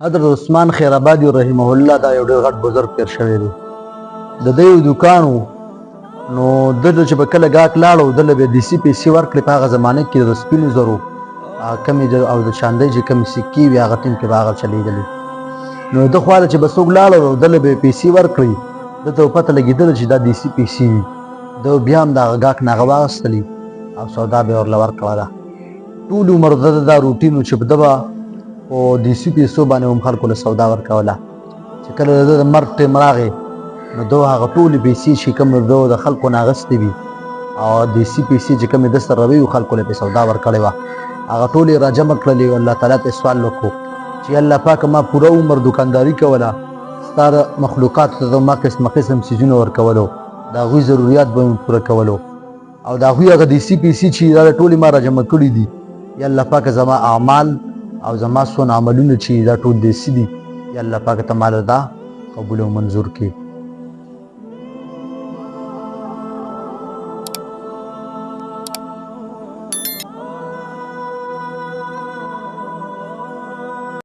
حضرت عثمان خیر آبادي رحمه الله دا یو ډېر غټ بزرګ تیر شوی دی. د ده یو دوکان و، نو ده چې به کله ګاټ لاړ او دله به دیسي پیسې ورکړې. په هغه زمانه کې د سپینو زرو کمې او د چاندۍ چې کمې سکې وي هغه ټیم کې به هغه چلېدلې. نو ده خواله چې به څوک لاړ او دله به پیسې ورکړي، ده ته پته لګېدله چې دا دیسي پیسې وي. ده بیا هم د هغه ګاټ نه هغه واخیستلې او سودا به یې ورله ورکړه ده. ټول عمر ده دا روټین و چې ده به په دیسي پیسو باندې هم خلکو له سودا ورکوله. چې کله د ده د مرګ ټیم راغی نو ده هغه ټولې پیسې چې کوم ده د خلکو نه اخیستې وي او دیسي پیسې چې کومې ده سره وي خلکو له پې سودا ورکړې وه، هغه ټولې راجمع کړلې. الله تعالی ته سوال وکړو چې الله پاکه ما پوره عمر دکانداري کوله، ستا د مخلوقاتو ته ما قسم قسم څیزونه ورکولو، د هغوی ضروریات به مې پوره کولو، او د هغوی هغه دیسي پیسې چې دا ټولې ما راجمع کړي دي، یا الله پاکه زما اعمال او زما څونه عملونه چې دا ټول دیسي دي، یا الله پاکه ته ماله دا قبول او منظور کړي.